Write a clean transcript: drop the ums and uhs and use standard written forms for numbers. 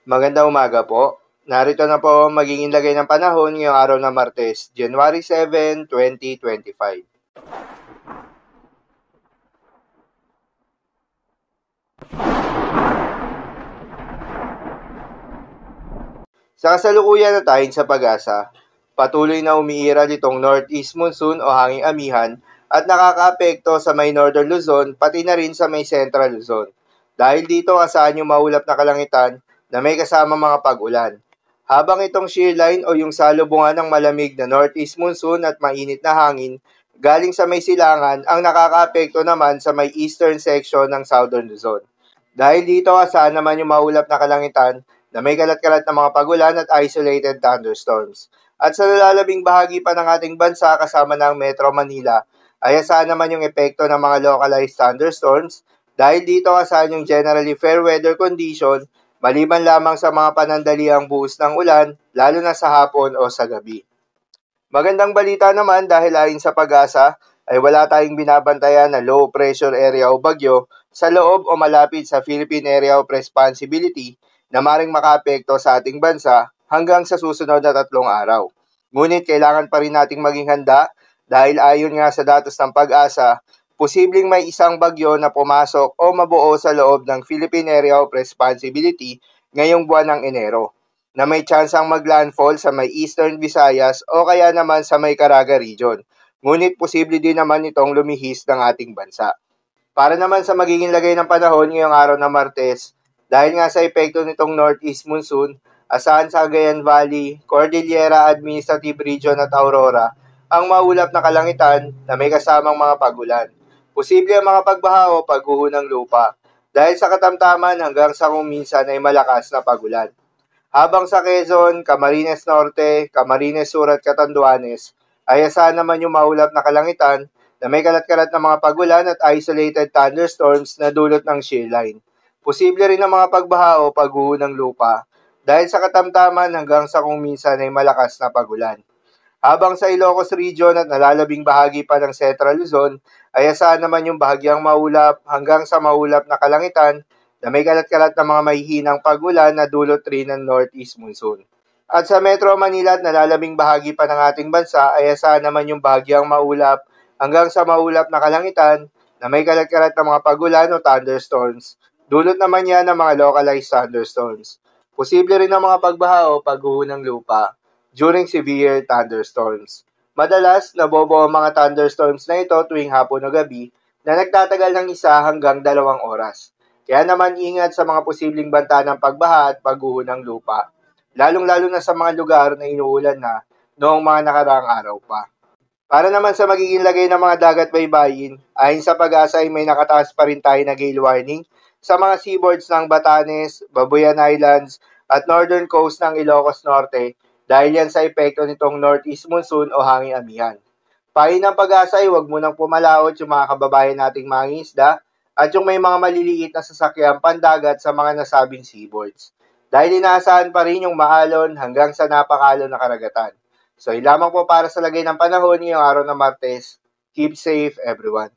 Magandang umaga po. Narito na po ang magiging lagay ng panahon ngayong araw na Martes, January 7, 2025. Sa kasalukuyan na tayo sa pag-asa, patuloy na umiiral itong northeast monsoon o hanging amihan at nakakaapekto sa may northern Luzon pati na rin sa may central Luzon. Dahil dito asahan yung maulap na kalangitan na may kasama mga pag-ulan. Habang itong shear line o yung salubungan ng malamig na northeast monsoon at mainit na hangin galing sa may silangan ang nakakaapekto naman sa may eastern section ng southern Luzon. Dahil dito asahan naman yung maulap na kalangitan na may kalat-kalat na mga pagulan at isolated thunderstorms. At sa nalalabing bahagi pa ng ating bansa kasama ng Metro Manila ay asahan naman yung epekto ng mga localized thunderstorms dahil dito asahan yung generally fair weather condition maliban lamang sa mga panandaliang buhos ng ulan lalo na sa hapon o sa gabi. Magandang balita naman dahil ayon sa pag-asa ay wala tayong binabantayan na low pressure area o bagyo sa loob o malapit sa Philippine Area of Responsibility na maring makaapekto sa ating bansa hanggang sa susunod na 3 araw. Ngunit kailangan pa rin nating maging handa dahil ayon nga sa datos ng pag-asa, posibleng may isang bagyo na pumasok o mabuo sa loob ng Philippine Area of Responsibility ngayong buwan ng Enero na may tsansang maglandfall sa may Eastern Visayas o kaya naman sa may Caraga region. Ngunit posible din naman itong lumihis ng ating bansa. Para naman sa magiging lagay ng panahon ngayong araw na Martes, dahil nga sa epekto nitong northeast monsoon, asahan sa Cagayan Valley, Cordillera Administrative Region at Aurora, ang maulap na kalangitan na may kasamang mga pagulan. Posible ang mga pagbaha o pagguho ng lupa, dahil sa katamtaman hanggang sa kung minsan ay malakas na pagulan. Habang sa Quezon, Camarines Norte, Camarines Sur at Catanduanes, ay asahan naman yung maulap na kalangitan na may kalat-kalat na mga pagulan at isolated thunderstorms na dulot ng shear line. Posible rin ang mga pagbaha o pagguho ng lupa dahil sa katamtaman hanggang sa kung minsan ay malakas na pagulan. Habang sa Ilocos Region at nalalabing bahagi pa ng Central Luzon ay asahan naman yung bahagyang maulap hanggang sa maulap na kalangitan na may kalat-kalat na mga mahihinang pagulan na dulot rin ng northeast monsoon. At sa Metro Manila at nalalabing bahagi pa ng ating bansa ay asahan naman yung bahagyang maulap hanggang sa maulap na kalangitan na may kalat-kalat na mga pagulan o thunderstorms. Dulot naman yan ng mga localized thunderstorms. Posible rin ang mga pagbaha o pagguho ng lupa during severe thunderstorms. Madalas, nabobo ang mga thunderstorms na ito tuwing hapon o gabi na nagtatagal ng 1 hanggang 2 oras. Kaya naman ingat sa mga posibleng banta ng pagbaha at pagguho ng lupa, lalong-lalo na sa mga lugar na inuulan na noong mga nakaraang araw pa. Para naman sa magiging lagay ng mga dagat baybayin, ayon sa pag-asa ay may nakataas pa rin tayo na gale warning sa mga seaboards ng Batanes, Babuyan Islands at northern coast ng Ilocos Norte dahil yan sa epekto nitong northeast monsoon o hanging amihan. Payo ng pag-asa ay huwag munang pumalaot yung mga kababayan nating mangingisda at yung may mga maliliit na sasakyang pandagat sa mga nasabing seaboards. Dahil inaasahan pa rin yung maalon hanggang sa napakalon na karagatan. So, yun lamang po para sa lagay ng panahon ngayong araw ng Martes. Keep safe, everyone.